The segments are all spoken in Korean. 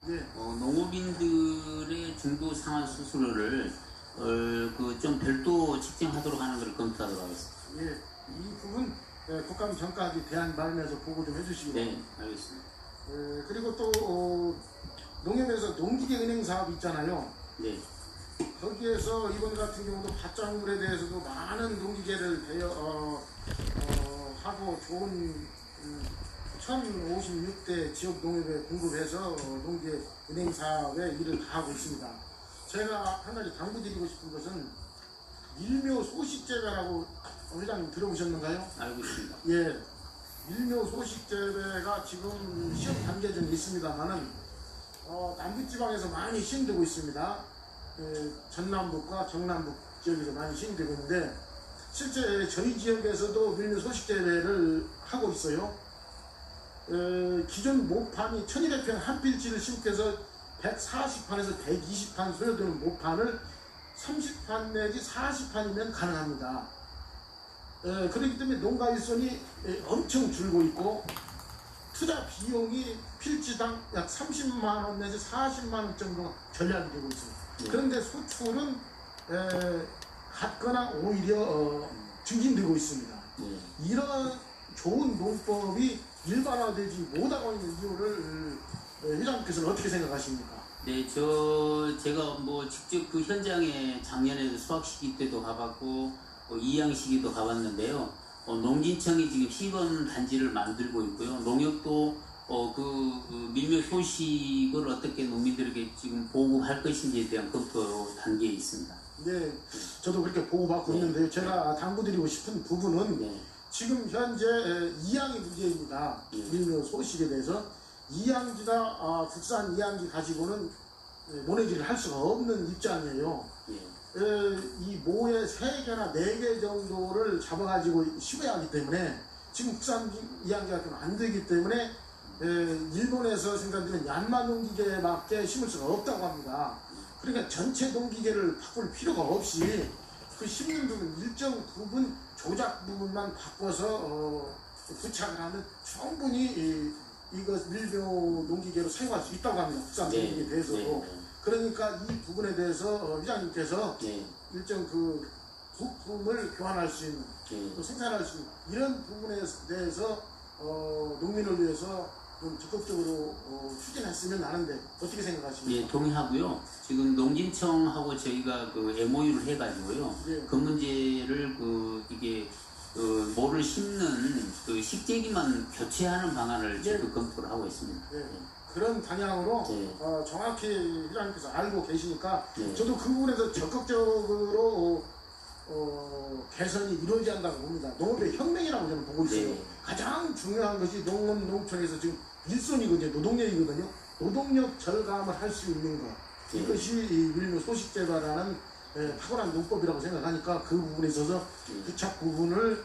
네. 농업인들의 중도 상환 수수료를 좀 별도 책정하도록 하는 것을 검토하도록 하겠습니다. 예, 이 부분 국감 전까지 대안 마련해서 보고 좀 해주시기 바랍니다. 네, 알겠습니다. 그리고 또 농협에서 농기계 은행 사업 있잖아요. 네, 거기에서 이번 같은 경우도 밭작물에 대해서도 많은 농기계를 하고 좋은 1056대 지역 농협에 공급해서 농기계 은행 사업에 일을 다 하고 있습니다. 제가 한 가지 당부드리고 싶은 것은 밀묘 소식재배라고 회장님 들어보셨는가요? 알고 있습니다. 예, 밀묘 소식재배가 지금 시험 단계 중에 있습니다만은 남부지방에서 많이 시행되고 있습니다. 전남북과 경남북 지역에서 많이 시행되고 있는데 실제 저희 지역에서도 밀묘 소식재배를 하고 있어요. 기존 모판이 1200평 한 필지를 심고해서 140판에서 120판 소요되는 모판을 30판 내지 40판이면 가능합니다. 그렇기 때문에 농가 일손이 엄청 줄고 있고 투자 비용이 필지당 약 30만원 내지 40만원 정도 절약이 되고 있습니다. 그런데 소출은 같거나 오히려 증진되고 있습니다. 이런 좋은 농법이 일반화되지 못하고 있는 이유를 회장님께서는 어떻게 생각하십니까? 네, 제가 직접 그 현장에 작년에 수학 시기 때도 가봤고 이양 시기도 가봤는데요. 농진청이 지금 시범 단지를 만들고 있고요. 농협도 그 밀묘 소식을 어떻게 농민들에게 지금 보고할 것인지에 대한 검토 단계에 있습니다. 네, 저도 그렇게 보고받고 있는데요. 제가 당부드리고 싶은 부분은 지금 현재 2양이 문제입니다. 밀묘 소식에 대해서 2양지나 국산 2양지 가지고는 모내기를 할 수가 없는 입장이에요. 이 모에 3개나 4개 정도를 잡아가지고 심어야 하기 때문에 지금 국산 2양지가 안 되기 때문에 일본에서 생산되는 얀마 농기계밖에 심을 수가 없다고 합니다. 그러니까 전체 농기계를 바꿀 필요가 없이 그 심는 부분 일정 부분 조작 부분만 바꿔서 부착을 하면 충분히 이거 밀묘 농기계로 사용할 수 있다고 합니다. 국산 농기계에 대해서도. 그러니까 이 부분에 대해서 회장님께서 일정 그 부품을 교환할 수 있는 또 생산할 수 있는 이런 부분에 대해서 농민을 위해서 좀 적극적으로 추진했으면 하는데 어떻게 생각하십니까? 예, 동의하고요. 지금 농진청하고 저희가 그 MOU를 해가지고요. 그 문제를 이게 모를 심는 그 식재기만 교체하는 방안을 적극 검토를 하고 있습니다. 그런 방향으로 정확히 회장님께서 알고 계시니까 저도 그 부분에서 적극적으로 개선이 이루어져야 한다고 봅니다. 농업의 혁명이라고 저는 보고 있어요. 가장 중요한 것이 농업, 농촌에서 지금 일손이거든요. 노동력이거든요. 노동력 절감을 할 수 있는 것. 이것이 밀묘 소식재배라는 탁월한 농법이라고 생각하니까 그 부분에 있어서 부착 부분을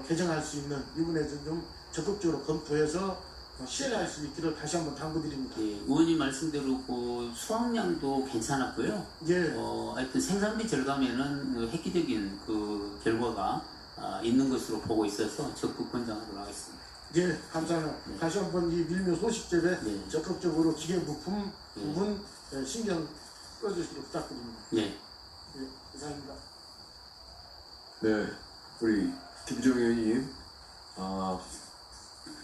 개정할 수 있는 이 부분에서 좀 적극적으로 검토해서 시행할 수 있기를 다시 한번 당부드립니다. 의원님 말씀대로 그 수확량도 괜찮았고요. 하여튼 생산비 절감에는 획기적인 그 결과가 있는 것으로 보고 있어서 적극 권장하도록 하겠습니다. 예, 감사합니다. 다시 한번 이 밀묘 소식재배 적극적으로 기계 부품 부분 신경 써주시도록 부탁드립니다. 감사합니다. 네, 우리 김종희 의원님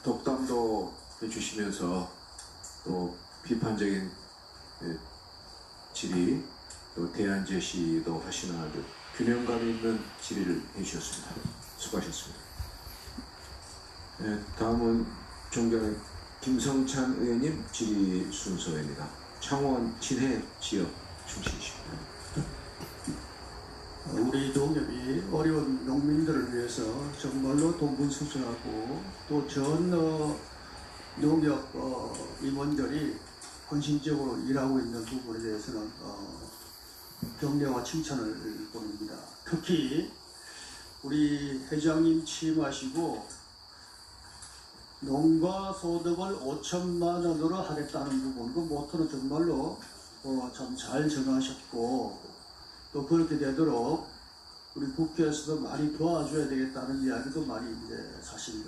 독담도 해주시면서 또 비판적인 질의 또 대안 제시도 하시는 아주 균형감 있는 질의를 해주셨습니다. 수고하셨습니다. 다음은 존경하는 김성찬 의원님 질의 순서입니다. 창원 진해 지역 출신이십니다. 우리 농협이 어려운 농민들을 위해서 정말로 동분서주하고 또 전 농협 임원들이 헌신적으로 일하고 있는 부분에 대해서는 격려와 칭찬을 보냅니다. 특히 우리 회장님 취임하시고 농가 소득을 5천만 원으로 하겠다는 부분, 그 모토는 정말로 참 잘 정하셨고 또 그렇게 되도록 우리 국회에서도 많이 도와줘야 되겠다는 이야기도 많이 이제 사실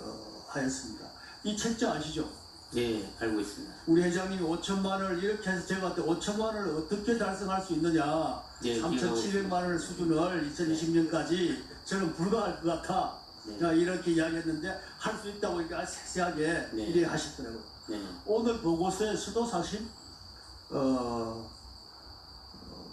하였습니다. 이 책자 아시죠? 네, 알고 있습니다. 우리 회장님이 5천만 원을 이렇게 해서 제가 그때 5천만 원을 어떻게 달성할 수 있느냐, 네, 3,700만 원 수준을 2020년까지 저는 불가할 것 같아. 네. 자, 이렇게 이야기했는데 할 수 있다고 이렇게 세세하게 네. 이래 하시더라고요. 네, 오늘 보고서에서도 사실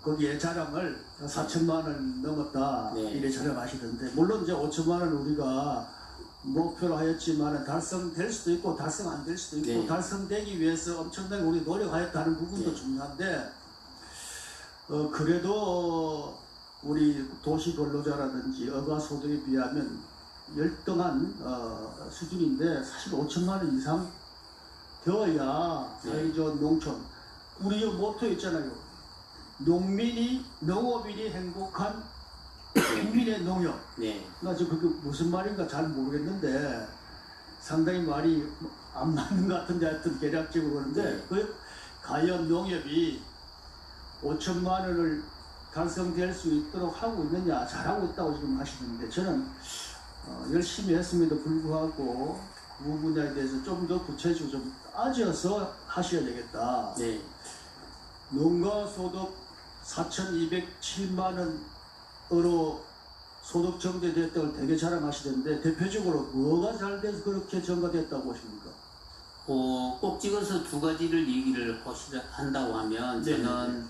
거기에 자랑을 4천만 원 넘었다 네. 이래 자랑하시던데, 물론 이제 5천만 원 우리가 목표로 하였지만 달성될 수도 있고 달성 안 될 수도 있고 네. 달성되기 위해서 엄청나게 우리 노력하였다는 부분도 네. 중요한데, 그래도 우리 도시 근로자라든지 어가 소득에 비하면 열등한 수준인데, 사실 5천만 원 이상 되어야 네. 사회적 농촌, 우리 모토 있잖아요. 농업인이 행복한 국민의 농협. 네, 나 지금 그게 무슨 말인가 잘 모르겠는데 상당히 말이 안 맞는 것 같은데, 하여튼 개략적으로 그러는데, 네. 그 과연 농협이 5천만 원을 달성될 수 있도록 하고 있느냐, 잘하고 있다고 지금 하시는데, 저는 열심히 했음에도 불구하고 그 부분에 대해서 좀 더 구체적으로 좀 따져서 하셔야 되겠다. 네. 농가소득 4,207만 원으로 소득 정제됐다고 되게 자랑하시던데, 대표적으로 뭐가 잘 돼서 그렇게 전가됐다고 보십니까? 꼭 찍어서 두 가지를 얘기를 한다고 하면 네, 저는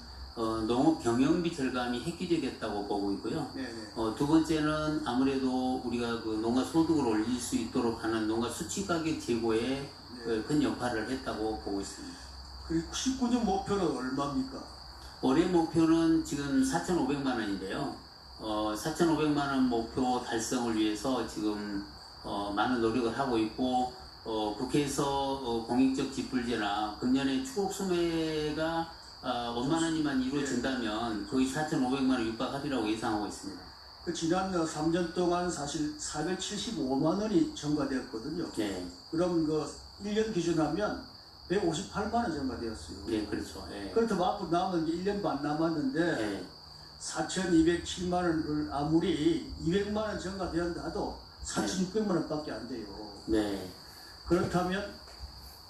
농업 경영비 절감이 획기적이었다고 보고 있고요. 네네. 두 번째는 아무래도 우리가 그 농가 소득을 올릴 수 있도록 하는 농가 수치 가격 제고에 큰 역할을 했다고 보고 있습니다. 그리고 19년 목표는 얼마입니까? 올해 목표는 지금 4,500만 원인데요. 4,500만 원 목표 달성을 위해서 지금 많은 노력을 하고 있고, 국회에서 공익적 직불제나 금년에 추곡 수매가 원만한 이루어진다면 거의 4,500만 원 육박하리라고 예상하고 있습니다. 그 지난 3년 동안 사실 475만 원이 전가되었거든요. 네, 그럼 그 1년 기준하면 158만 원 전가되었어요. 네, 그렇죠. 네. 그렇다면 앞으로 남은 게 1년 반 남았는데, 네, 4,207만 원을 아무리 200만 원 전가되었다 하도 4,600만 원밖에 안 돼요. 네, 그렇다면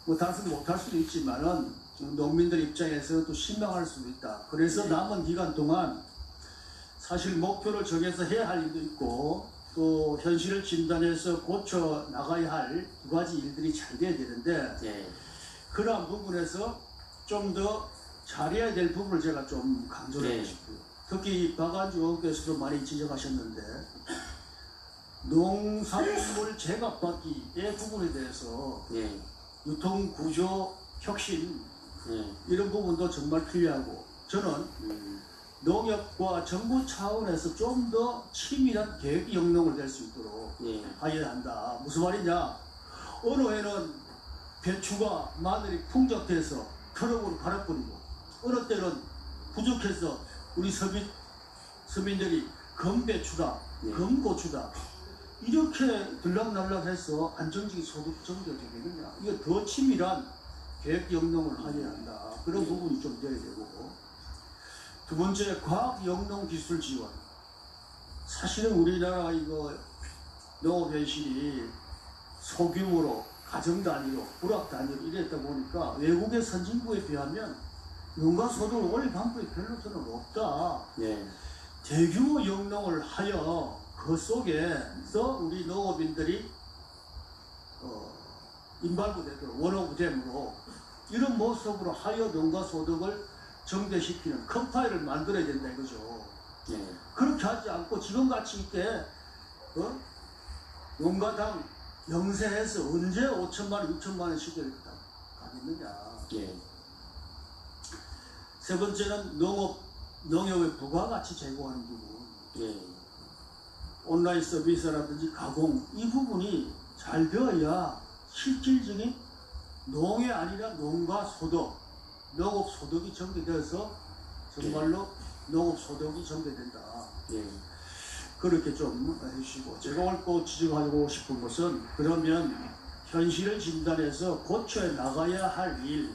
뭐 달성 못할 수도 있지만은 농민들 입장에서 또 실망할 수도 있다. 그래서 네. 남은 기간 동안 사실 목표를 정해서 해야 할 일도 있고, 또 현실을 진단해서 고쳐 나가야 할 두 가지 일들이 잘 돼야 되는데, 네, 그러한 부분에서 좀 더 잘해야 될 부분을 제가 좀 강조를 네. 하고 싶어요. 특히 박안주 의원께서도 많이 지적하셨는데, 농산물 제값받기의 부분에 대해서 네, 유통구조 혁신, 네, 이런 부분도 정말 필요하고, 저는 농협과 정부 차원에서 좀 더 치밀한 계획 영농을 낼 수 있도록 네, 해야 한다. 무슨 말이냐? 어느 해는 배추가 마늘이 풍족해서 트럭으로 갈아버리고, 어느 때는 부족해서 우리 서민들이 금배추다, 네. 금고추다, 이렇게 들락날락해서 안정적인 소득 정도가 되겠느냐? 이거 더 치밀한 계획 영농을 해야 한다. 그런 네. 부분이 좀 돼야 되고, 두 번째, 과학 영농 기술 지원. 사실은 우리나라 이거 농업 현실이 소규모로, 가정 단위로, 부락 단위로 이랬다 보니까 외국의 선진국에 비하면 농가 소득을 올릴 방법이 별로 저는 없다. 네, 대규모 영농을 하여 그 속에서 우리 농업인들이 인발부되도록 원오브댐으로 이런 모습으로 하여 농가 소득을 정대시키는 컴파일을 만들어야 된다 이거죠. 네, 그렇게 하지 않고 지금같이 이때 농가당 영세해서 언제 5천만 원, 6천만 원씩을 가겠느냐. 네, 세 번째는 농협의 부가가치 제공하는 부분. 네, 온라인 서비스라든지 가공, 이 부분이 잘 되어야 실질적인 농이 아니라 농가 소득, 농업 소득이 전개되어서 정말로 농업 소득이 전개된다. 네, 그렇게 좀 해주시고, 제가 오늘 꼭 지적하고 싶은 것은, 그러면 현실을 진단해서 고쳐 나가야 할 일에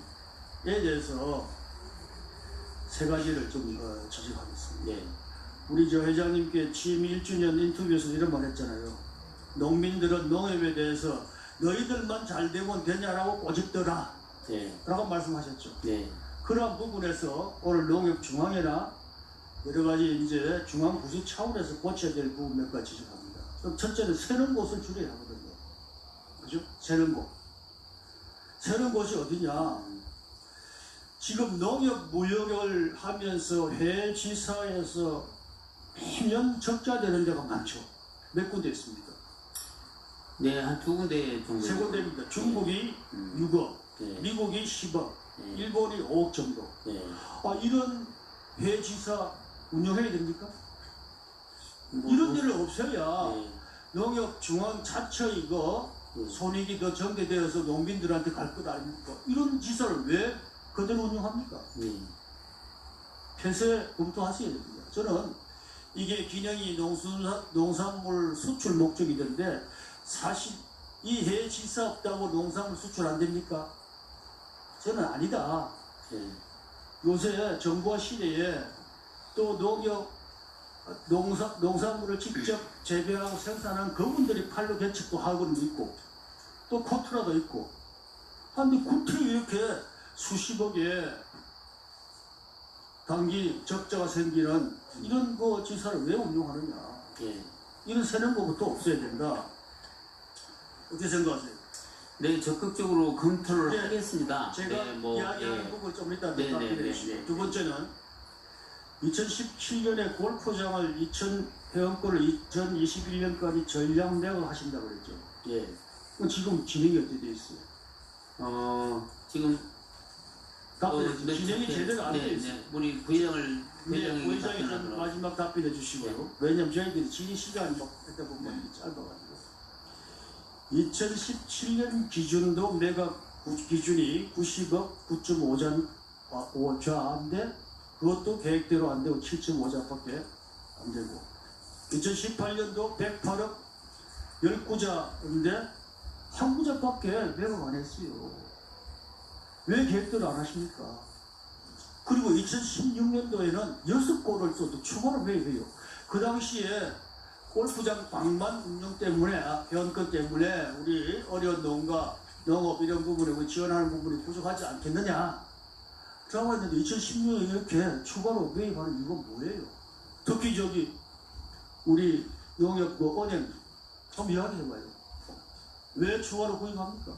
대해서 세 가지를 좀 지적하겠습니다. 네, 우리 저 회장님께 취임 1주년 인터뷰에서 이런 말 했잖아요. 농민들은 농협에 대해서 너희들만 잘 되면 되냐라고 꼬집더라 네. 라고 말씀하셨죠. 네. 그런 부분에서 오늘 농협중앙회나 여러 가지 이제 중앙부서 차원에서 고쳐야 될 부분 몇 가지 지적합니다. 그럼 첫째는 새는 곳을 줄여야 하거든요. 그죠? 새는 곳. 새는 곳이 어디냐? 지금 농협 무역을 하면서 해외지사에서 매년 적자되는 데가 많죠. 몇 군데 있습니까? 네, 한 두 군데 정도. 세 군데입니다. 중국이 6억, 네. 미국이 10억, 네. 일본이 5억 정도. 네. 이런 해외지사 운영해야 됩니까? 뭐, 이런 데를 없애야 네. 농협 중앙 자체 이거 네. 손익이 더 전개되어서 농민들한테 갈 것 아닙니까? 이런 지사를 왜 그대로 운영합니까? 네. 폐쇄 검토하셔야 됩니다. 저는 이게 균형이 농산물 수출 목적이던데 사실 이 해외 지사 없다고 농산물 수출 안 됩니까? 저는 아니다. 네. 요새 정부와 시대에 또 농산물을 직접 재배하고 생산한 그분들이 팔로 개척도 하고는 있고 또 코트라도 있고 한데 구태 이렇게 수십억의 단기 적자가 생기는 이런 거 지사를 왜 운영하느냐. 네. 이런 새는 것부터 없어야 된다. 어떻게 생각하세요? 네, 적극적으로 검토를 네, 하겠습니다. 제가 네, 뭐, 이야기하는 예. 부분을 좀 이따 네, 답변해 네, 주시고 네. 두 번째는 2017년에 골프장을 회원권을 2021년까지 전량 매각하신다고 그랬죠. 예. 그럼 지금 진행이 어떻게 돼 있어요? 지금 답변해 진행이 제대로 안 돼 네, 있어요. 네. 우리 부회장을 네, 부회장이 좀 답변하도록 마지막 답변해 주시고요. 네. 왜냐면 저희들이 질의 시간이 막 했다 보면 짧아가지고 2017년 기준도 매각 기준이 90억 9.5자인데 그것도 계획대로 안 되고 7.5자밖에 안 되고 2018년도 108억 19자인데 한 구자밖에 매각 안 했어요. 왜 계획대로 안 하십니까? 그리고 2016년도에는 6골을 또 추가로 매입해요. 그 당시에 골프장 방만 운영 때문에 회원권 때문에 우리 어려운 농가, 농업 이런 부분에 지원하는 부분이 부족하지 않겠느냐. 라고 했는데 2016년에 이렇게 추가로 매입하는 이유가 뭐예요? 특히 우리 농협 은행 한번 이야기해봐요. 왜 추가로 구입합니까?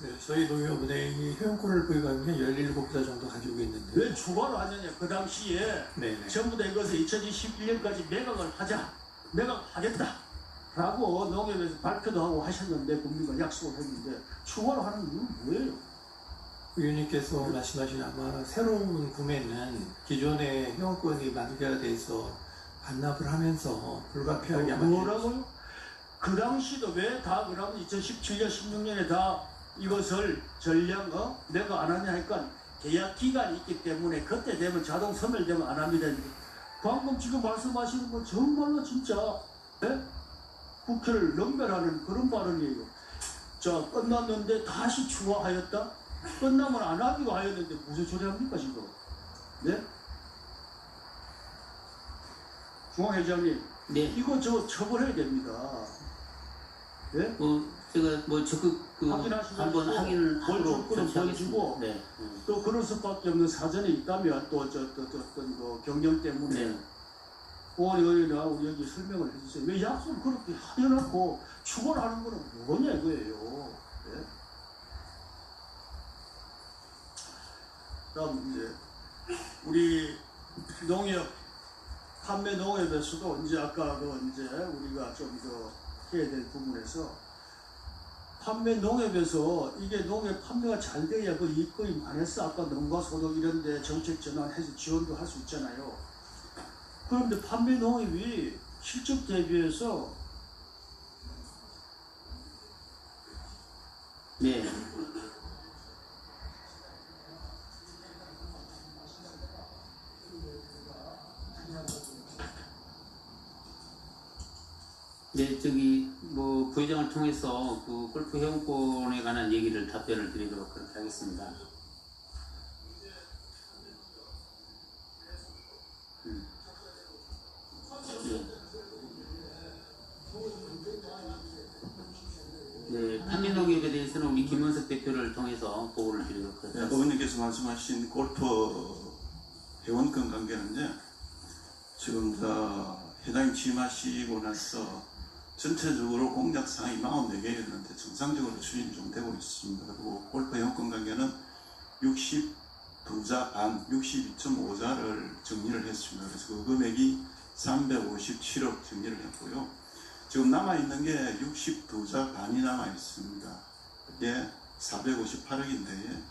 네, 저희 농협은행이 회원권을 구입하면 17자 정도 가지고 있는데 왜 추가로 하느냐. 그 당시에 네네. 전부 다 이것을 2021년까지 매각을 하자. 매각하겠다. 라고 농협에서 발표도 하고 하셨는데 국민과 약속을 했는데 추가로 하는 이유는 뭐예요? 의원님께서 말씀하신 아마 새로운 구매는 기존의 회원권이 만기가 돼서 반납을 하면서 불가피하게 아마 뭐라고요? 그 당시도 왜 다 그러면 2017년, 16년에 다 이것을 전량 내가 안 하냐 하니까 계약 기간이 있기 때문에 그때 되면 자동 소멸되면 안 합니다. 방금 지금 말씀하시는 건 정말로 진짜 국회를 넘별하는 그런 발언이에요. 자, 끝났는데 다시 추가하였다? 끝나면 안 하기로 하였는데 무슨 소리 합니까 지금? 네? 중앙회장님, 네. 이거 처벌해야 됩니다. 네? 제가 적극 확인하시고 한번 확인하도록 벌주권은 조치하겠습니다. 벌주고 네. 또 그럴 수밖에 없는 사정이 있다면 또 어떤 그 경영 때문에 네. 의원이나 우리 여기 설명을 해주세요. 왜 약속을 그렇게 해놓고 추가를 하는 거는 뭐냐 이거예요. 네? 다음 이제 우리 농협 판매 농협에서도 이제 아까 이제 우리가 좀 더 해야 될 부분에서 판매 농협에서 이게 농협 판매가 잘 돼야 그 이익금이 많았어. 아까 농가 소득 이런데 정책 전환해서 지원도 할 수 있잖아요. 그런데 판매 농협이 실적 대비해서 네. 네, 부회장을 통해서 그 골프 회원권에 관한 얘기를 답변을 드리도록 그렇게 하겠습니다. 네. 말씀하신 골프 회원권 관계는요, 지금 회장님 취임하시고 나서 전체적으로 공약사항이 44개였는데 정상적으로 추진이 좀 되고 있습니다. 그리고 골프 회원권 관계는 62자 반, 62.5자를 정리를 했습니다. 그래서 그 금액이 357억 정리를 했고요. 지금 남아있는 게 62자 반이 남아있습니다. 그게 458억인데,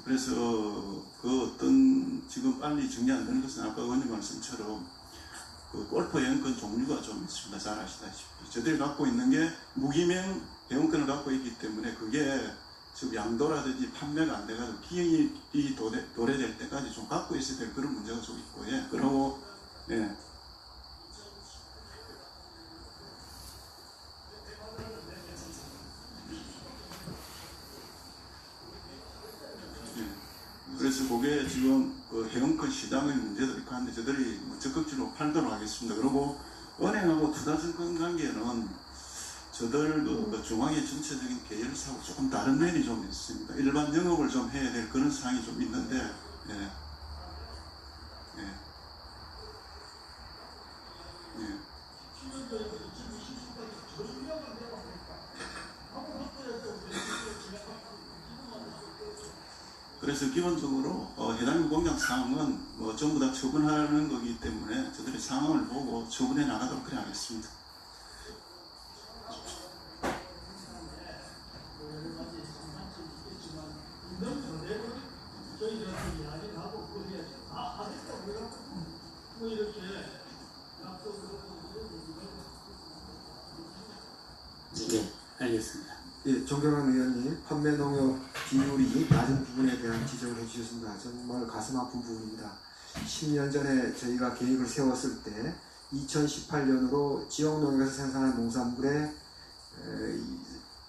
그래서 그 어떤 지금 빨리 정리 안 되는 것은 아까 의원님 말씀처럼 그 골프 회원권 종류가 좀 있습니다. 잘 아시다시피. 저들이 갖고 있는 게 무기명 회원권을 갖고 있기 때문에 그게 지금 양도라든지 판매가 안 돼가지고 기획이 도래될 때까지 좀 갖고 있어야 될 그런 문제가 좀 있고, 예. 그리고, 예. 그래서 그게 지금 그 회원권 시장의 문제도 있고 한데 저들이 뭐 적극적으로 팔도록 하겠습니다. 그리고 은행하고 투자증권 관계는 저들 그 중앙의 전체적인 계열사하고 조금 다른 면이 좀 있습니다. 일반 영업을 좀 해야 될 그런 상황이 좀 있는데, 예. 예. 예. 그래서 기본적으로 해당 공약 사항은 뭐 전부 다 처분하는 거기 때문에 저들이 상황을 보고 처분해 나가도록 그래 하겠습니다. 네, 알겠습니다. 예, 존경하는 의원님, 판매 농협 비율이 낮은 부분에 대한 지적을 해주셨습니다. 정말 가슴 아픈 부분입니다. 10년 전에 저희가 계획을 세웠을 때 2018년으로 지역 농협에서 생산한 농산물의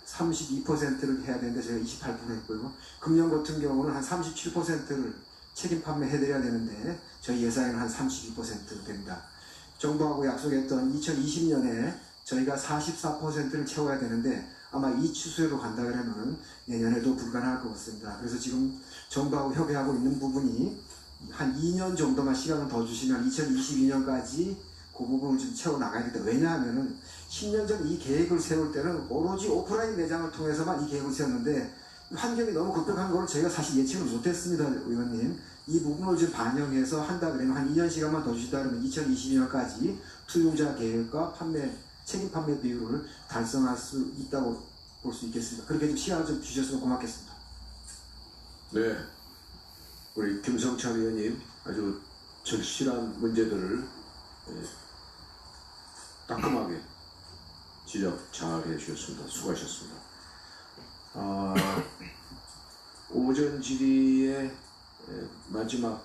32%를 해야 되는데 저희가 28% 했고요. 금년 같은 경우는 한 37%를 책임 판매해드려야 되는데 저희 예상에는 한 32% 됩니다. 정부하고 약속했던 2020년에 저희가 44%를 채워야 되는데 아마 이 추세로 간다 그러면 내년에도 불가능할 것 같습니다. 그래서 지금 정부하고 협의하고 있는 부분이 한 2년 정도만 시간을 더 주시면 2022년까지 그 부분을 좀 채워나가야겠다. 왜냐하면은 10년 전 이 계획을 세울 때는 오로지 오프라인 매장을 통해서만 이 계획을 세웠는데 환경이 너무 급격한 걸 저희가 사실 예측을 못했습니다. 의원님. 이 부분을 좀 반영해서 한다 그러면 한 2년 시간만 더 주시다 그러면 2022년까지 투용자 계획과 책임 판매 비율을 달성할 수 있다고 볼 수 있겠습니다. 그렇게 좀 시간을 좀 주셨으면 고맙겠습니다. 네, 우리 김성찬 의원님 아주 절실한 문제들을 따끔하게 지적 잘 해주셨습니다. 수고하셨습니다. 오전 질의의 마지막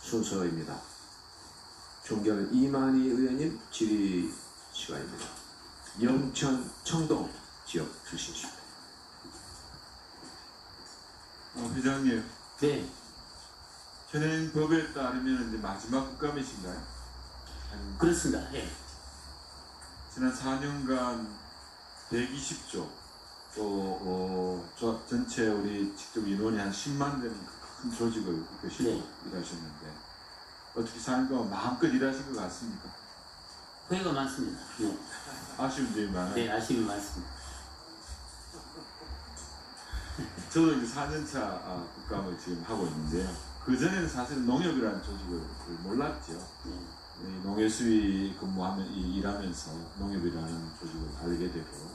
순서입니다. 존경하는 이만희 의원님 질의 시간입니다. 영천 청동 지역 출신이십니다. 회장님, 네, 현행 법에 따르면 이제 마지막 국감이신가요? 그렇습니다. 예. 지난 4년간 120조, 또 조합 전체 우리 직접 인원이 한 10만 되는 큰 조직을 이끄시고 네. 일하셨는데 어떻게 4년 동안 마음껏 일하신 것 같습니까? 후회가 많습니다. 네, 아쉬운 점이 많아요. 네, 아쉬움이 많습니다. 저도 이제 4년차 국감을 지금 하고 있는데요. 그전에는 사실은 농협이라는 조직을 몰랐죠. 네. 이 농해수위 일하면서 농협이라는 조직을 알게 되고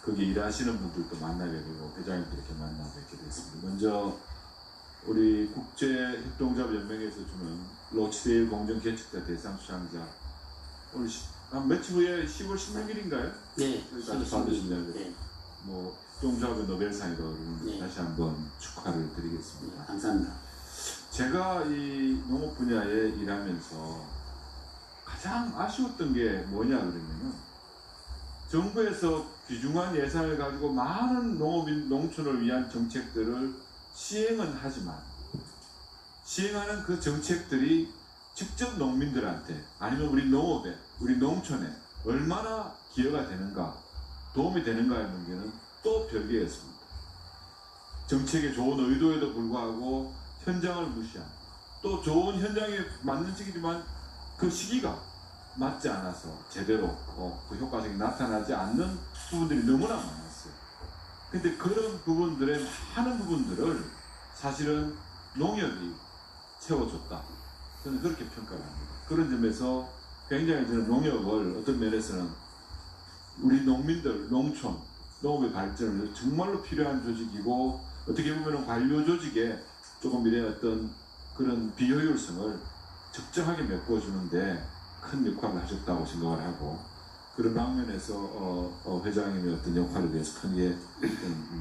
거기 일하시는 분들도 만나게 되고 회장님도 이렇게 만나 뵙게 됐습니다. 먼저 우리 국제협동조합연맹에서 주는 로치데일 공정개척자 대상 수상자 오늘 한 며칠 후에 10월 16일인가요? 네, 여기까지 받으신다고. 네, 뭐 협동조합의 노벨상이라고 그러는데 네. 다시 한번 축하를 네, 드리겠습니다. 감사합니다. 제가 이 농업 분야에 일하면서 가장 아쉬웠던 게 뭐냐 그러면은 정부에서 귀중한 예산을 가지고 많은 농촌을 위한 정책들을 시행은 하지만 시행하는 그 정책들이 직접 농민들한테 아니면 우리 농업에 우리 농촌에 얼마나 기여가 되는가 도움이 되는가의 문제는 또 별개였습니다. 정책의 좋은 의도에도 불구하고 현장을 무시한, 또 좋은 현장에 맞는 시기지만 그 시기가 맞지 않아서 제대로 그 효과성이 나타나지 않는 부분들이 너무나 많았어요. 근데 그런 부분들의 많은 부분들을 사실은 농협이 채워줬다. 저는 그렇게 평가를 합니다. 그런 점에서 굉장히 저는 농협을 어떤 면에서는 우리 농민들, 농촌, 농업의 발전을 위해서 정말로 필요한 조직이고, 어떻게 보면 관료 조직에 조금 이런 어떤 그런 비효율성을 적정하게 메꿔주는데 큰 역할을 하셨다고 생각을 하고, 그런 방면에서 회장님의 어떤 역할에 대해서 크게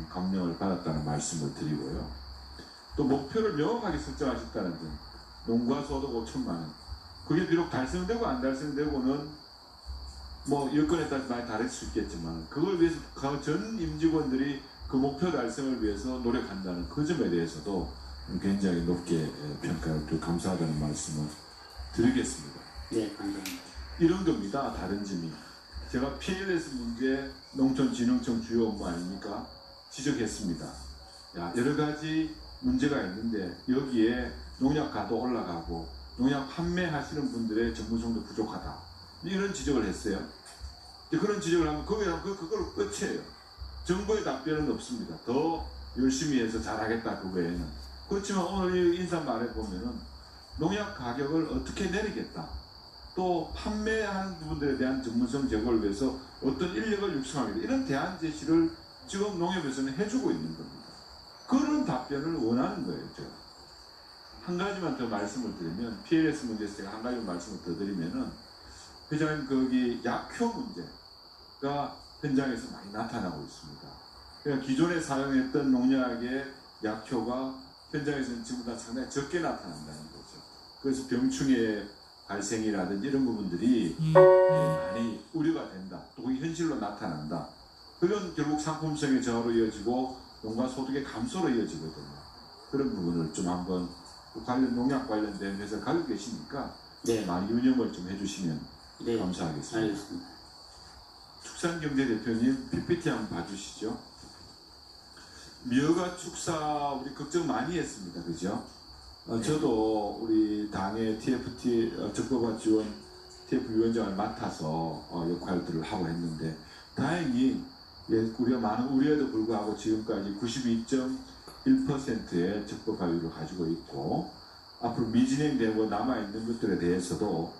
감명을 받았다는 말씀을 드리고요. 또 목표를 명확하게 설정하셨다는 점, 농가 소득 5천만 원. 그게 비록 달성되고 안 달성되고는 뭐 여건에 따라 많이 다를 수 있겠지만, 그걸 위해서 전 임직원들이 그 목표 달성을 위해서 노력한다는 그 점에 대해서도 굉장히 높게 평가를 드리고 감사하다는 말씀을 드리겠습니다. 네, 감사합니다. 이런 겁니다. 다른 점이. 제가 PLS 문제, 농촌진흥청 주요 업무 아닙니까? 지적했습니다. 여러 가지 문제가 있는데 여기에 농약 가도 올라가고 농약 판매하시는 분들의 전문성도 부족하다. 이런 지적을 했어요. 그런 지적을 하면 그걸 끝이에요. 정부의 답변은 없습니다. 더 열심히 해서 잘하겠다 그 외에는. 그렇지만 오늘 인사 말에 보면은 농약 가격을 어떻게 내리겠다. 또 판매하는 부분들에 대한 전문성 제고를 위해서 어떤 인력을 육성하겠다. 이런 대안 제시를 지금 농협에서는 해주고 있는 겁니다. 그런 답변을 원하는 거예요. 제가. 한 가지만 더 말씀을 드리면, PLS 문제에서 제가 한 가지 말씀을 더 드리면은, 회장님 거기 약효 문제가 현장에서 많이 나타나고 있습니다. 그러니까 기존에 사용했던 농약의 약효가 현장에서는 지금 다 상당히 적게 나타난다는 거죠. 그래서 병충해 발생이라든지 이런 부분들이 많이 우려가 된다. 또 그게 현실로 나타난다. 그건 결국 상품성의 저하로 이어지고 농가 소득의 감소로 이어지거든요. 그런 부분을 좀 한번 관련 농약 관련된 회사 가지고 계시니까 네. 많이 운영을 좀 해주시면 네, 감사하겠습니다. 알겠습니다. 축산경제대표님 PPT 한번 봐주시죠. 미어가 축사 우리 걱정 많이 했습니다. 그죠? 저도 우리 당의 TFT 적법화 지원 TF위원장을 맡아서 역할들을 하고 했는데, 다행히 우리가 많은 우려에도 불구하고 지금까지 92.1%의 적법화율을 가지고 있고, 앞으로 미진행되고 남아있는 것들에 대해서도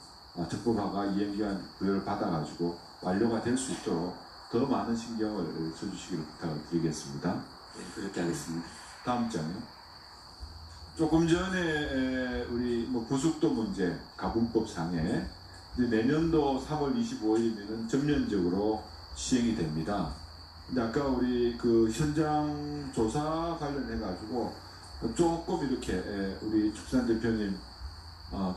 적법화가 이행기한 부여를 받아가지고 완료가 될 수 있도록 더 많은 신경을 써주시기를 부탁을 드리겠습니다. 네, 그렇게 하겠습니다. 다음 장요. 조금 전에 우리 부속도 문제, 가분법 상에 내년도 3월 25일이면 전면적으로 시행이 됩니다. 근데 아까 우리 그 현장 조사 관련해가지고 조금 이렇게 우리 축산 대표님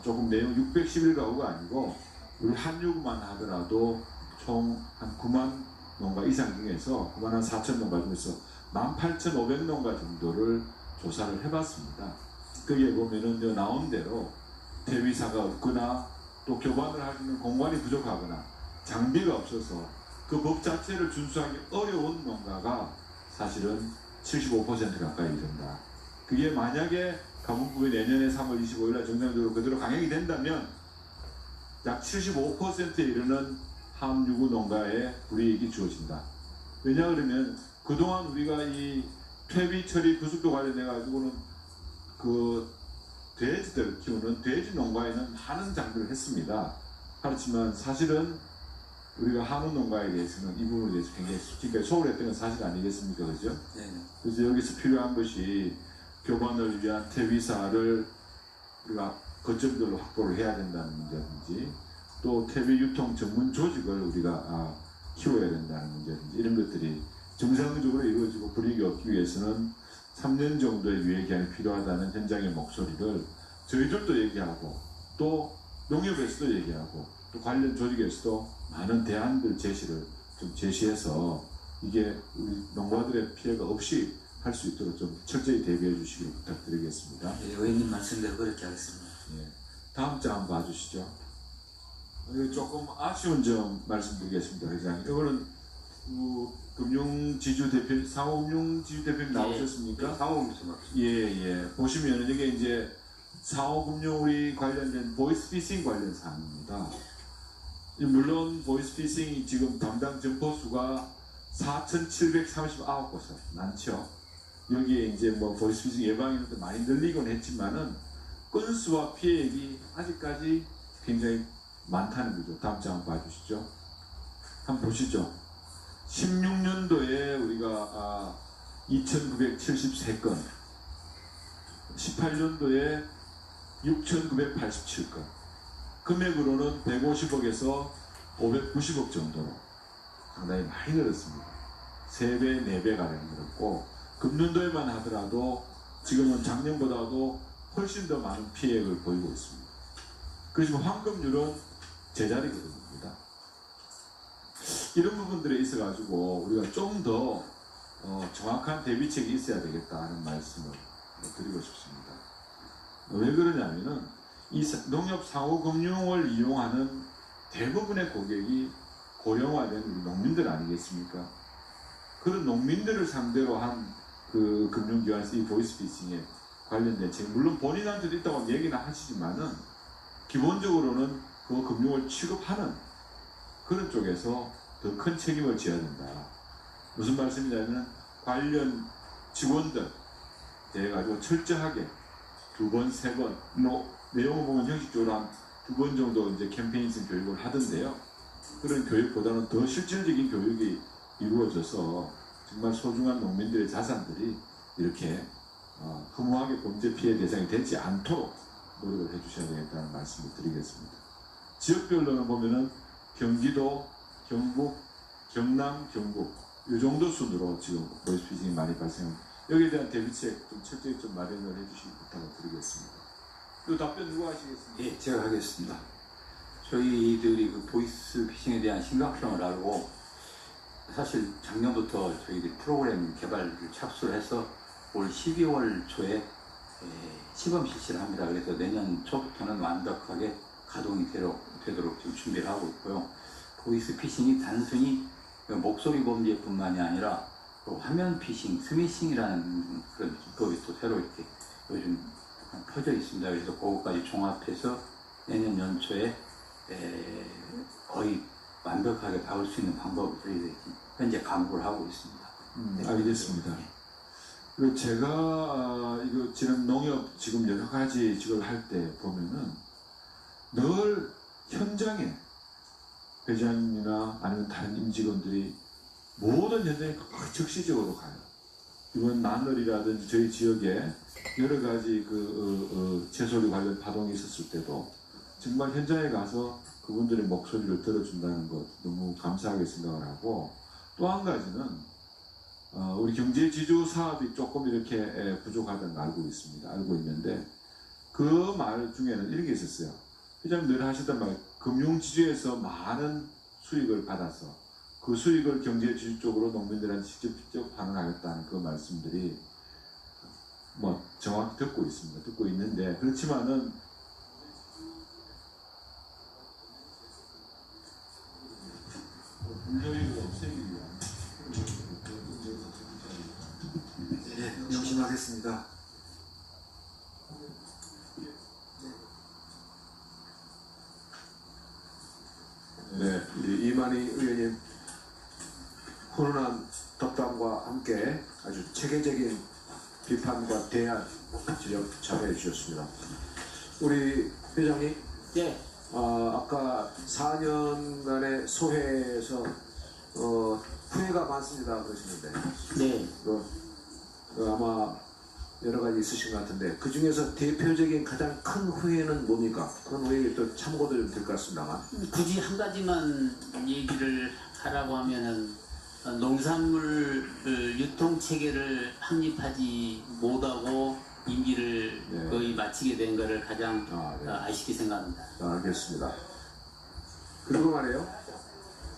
조금 내용 611가구가 아니고 우리 한유구만 하더라도 총 한 9만 농가 이상 중에서 9만 4천 농가 중에서 18,500농가 정도를 조사를 해봤습니다. 거기에 보면은 나온 대로 대위사가 없거나 또 교반을 하시는 공간이 부족하거나 장비가 없어서 그 법 자체를 준수하기 어려운 농가가 사실은 75% 가까이 이른다. 그게 만약에 가분법이 내년에 3월 25일날 정상적으로 그대로 강행이 된다면 약 75%에 이르는 함유구 농가에 불이익이 주어진다. 왜냐 그러면 그동안 우리가 이 폐비 처리 부숙도 관련해 가지고는 그 돼지들 키우는 돼지 농가에는 많은 장비를 했습니다. 그렇지만 사실은 우리가 한우 농가에 대해서는 이 부분에 대해서 굉장히 지금까지 소홀했던 건 사실 아니겠습니까, 그죠? 네. 그래서 여기서 필요한 것이 교반을 위한 퇴비사를 우리가 거점별로 확보를 해야 된다는 문제든지, 또 퇴비 유통 전문 조직을 우리가 키워야 된다는 문제든지, 이런 것들이 정상적으로 이루어지고 불이익이 없기 위해서는 3년 정도의 유예기한이 필요하다는 현장의 목소리를 저희들도 얘기하고, 또 농협에서도 얘기하고, 또 관련 조직에서도 많은 대안들 제시를 좀 제시해서 이게 우리 농가들의 피해가 없이 할 수 있도록 좀 철저히 대비해 주시길 부탁드리겠습니다. 네, 의원님 말씀대로 그렇게 하겠습니다. 예. 다음 장 한번 봐주시죠. 조금 아쉬운 점 말씀드리겠습니다, 회장님. 이거는 금융지주 대표, 상호금융지주 대표님 나오셨습니까? 상호금융 예. 보시면은 이게 이제 상호금융 우리 관련된 보이스피싱 관련 사항입니다. 물론 보이스피싱이 지금 담당 점포수가 4,739곳 많죠. 여기에 이제 뭐 보이스피싱 예방에는 많이 늘리곤 했지만은 건수와 피해액이 아직까지 굉장히 많다는 거죠. 다음 장 한번 봐주시죠. 한번 보시죠. 16년도에 우리가 2,973건, 18년도에 6,987건, 금액으로는 150억에서 590억 정도로 상당히 많이 늘었습니다. 3배, 4배 가량 늘었고, 금년도에만 하더라도 지금은 작년보다도 훨씬 더 많은 피해를 보이고 있습니다. 그렇지만 환급률은 제자리거든요. 이런 부분들에 있어가지고 우리가 좀 더 정확한 대비책이 있어야 되겠다는 말씀을 드리고 싶습니다. 왜 그러냐면은 이 농협 상호금융을 이용하는 대부분의 고객이 고령화된 우리 농민들 아니겠습니까? 그런 농민들을 상대로 한 그 금융기관에서 이 보이스피싱에 관련된 책, 물론 본인한테도 있다고 얘기는 하시지만은 기본적으로는 그 금융을 취급하는 그런 쪽에서 더 큰 책임을 져야 된다. 무슨 말씀이냐면 관련 직원들 대해가지고 철저하게 2번, 3번, 내용을 보면 형식적으로 한 2번 정도 이제 캠페인성 교육을 하던데요. 그런 교육보다는 더 실질적인 교육이 이루어져서 정말 소중한 농민들의 자산들이 이렇게 허무하게 범죄 피해 대상이 되지 않도록 노력을 해주셔야 되겠다는 말씀을 드리겠습니다. 지역별로는 보면은 경기도, 경북, 경남, 경북 이 정도 순으로 지금 보이스피싱이 많이 발생합니다. 여기에 대한 대비책 좀 철저히 좀 마련을 해주시기 부탁을 드리겠습니다. 이 답변 누가 하시겠습니까? 예, 제가 하겠습니다. 저희들이 그 보이스피싱에 대한 심각성을 알고 사실 작년부터 저희들이 프로그램 개발을 착수를 해서 올 12월 초에 시범 실시를 합니다. 그래서 내년 초부터는 완벽하게 가동이 되도록 지금 준비를 하고 있고요. 보이스피싱이 단순히 목소리 범죄뿐만이 아니라 또 화면 피싱, 스미싱이라는 그런 기법이 또 새로 이렇게 요즘 퍼져 있습니다. 그래서 그것까지 종합해서 내년 연초에 거의 완벽하게 막을 수 있는 방법을 저희들이 현재 강구를 하고 있습니다. 알겠습니다. 그리고 제가 이거 지금 농협 지금 여러 가지 직업을 할 때 보면은 늘 현장에 회장님이나 아니면 다른 임직원들이 모든 현장에 적시적으로 가요. 이번 나늘이라든지 저희 지역에 여러 가지 채소류 관련 파동이 있었을 때도 정말 현장에 가서 그분들의 목소리를 들어준다는 것 너무 감사하게 생각을 하고, 또 한 가지는 우리 경제지주 사업이 조금 이렇게 부족하다는 걸 알고 있는데 그 말 중에는 이런 게 있었어요. 회장님 늘 하시던 말, 금융지주에서 많은 수익을 받아서 그 수익을 경제지주 쪽으로 농민들한테 직접 반응하겠다는 그 말씀들이 뭐 정확히 듣고 있습니다. 듣고 있는데, 그렇지만은 네, 명심하겠습니다. 네, 이만희 의원님 훈훈한 덕담과 함께 아주 체계적인 비판과 대안 지적 잘해 주셨습니다. 우리 회장님, 네. 아까 4년간의 소회에서 후회가 많습니다 그러시는데, 네. 아마 여러 가지 있으신 것 같은데 그 중에서 대표적인 가장 큰 후회는 뭡니까? 그런 후회가 또 참고도 좀 될 것 같습니다만. 굳이 한 가지만 얘기를 하라고 하면은 농산물 유통 체계를 확립하지 못하고 임기를 네. 거의 마치게 된 것을 가장 네. 아쉽게 생각합니다. 알겠습니다. 그리고 말이에요.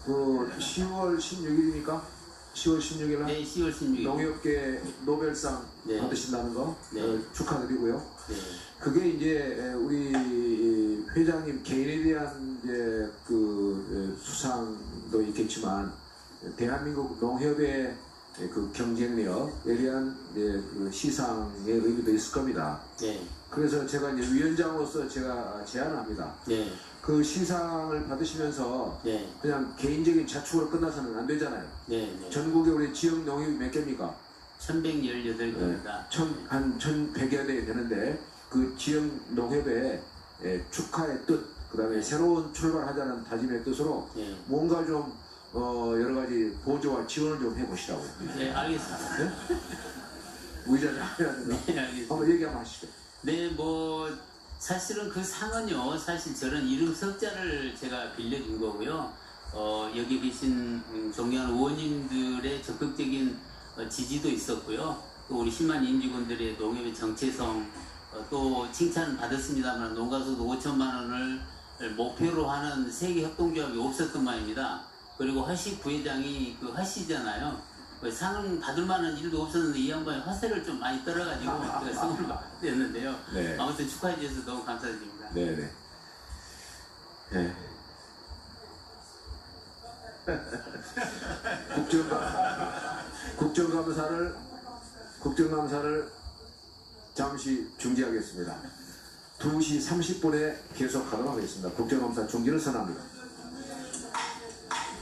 그 10월 16일입니까? 10월 16일 날 네, 10월 16일. 농협계 노벨상 네. 받으신다는 거 네. 축하드리고요. 네. 그게 이제 우리 회장님 개인에 대한 이제 그 수상도 있겠지만 대한민국 농협의 그 경쟁력에 대한 그 시상의 의미도 있을 겁니다. 네. 그래서 제가 이제 위원장으로서 제가 제안합니다. 네. 그 시상을 받으시면서 네. 그냥 개인적인 자축으로 끝나서는 안 되잖아요. 네. 네. 전국에 우리 지역 농협이 몇 개입니까? 1118개입니다. 한 1100여 대 되는데 그 지역 농협의 축하의 뜻, 그 다음에 새로운 출발하자는 다짐의 뜻으로 네. 뭔가 좀 여러 가지 보조와 지원을 좀 해보시라고요. 네, 알겠습니다. 네? 의자를 해야 된다. 네, 알겠습니다. 한번 얘기 한번 하시죠. 네, 뭐 사실은 그 상은요, 사실 저런 이름 석자를 제가 빌려준 거고요. 여기 계신 존경하는 의원님들의 적극적인 지지도 있었고요. 또 우리 10만 임직원들의 농협의 정체성, 또 칭찬 받았습니다만 농가수도 5천만 원을 목표로 하는 세계 협동조합이 없었던 모양입니다. 그리고 화씨 부회장이 그 화씨잖아요. 상을 받을 만한 일도 없었는데 이 양반이 화세를 좀 많이 떨어가지고 제가 상을 받게 됐는데요. 네. 아무튼 축하해 주셔서 너무 감사드립니다. 네네. 네. 국정감사를 잠시 중지하겠습니다. 2시 30분에 계속하도록 하겠습니다. 국정감사 중지를 선언합니다.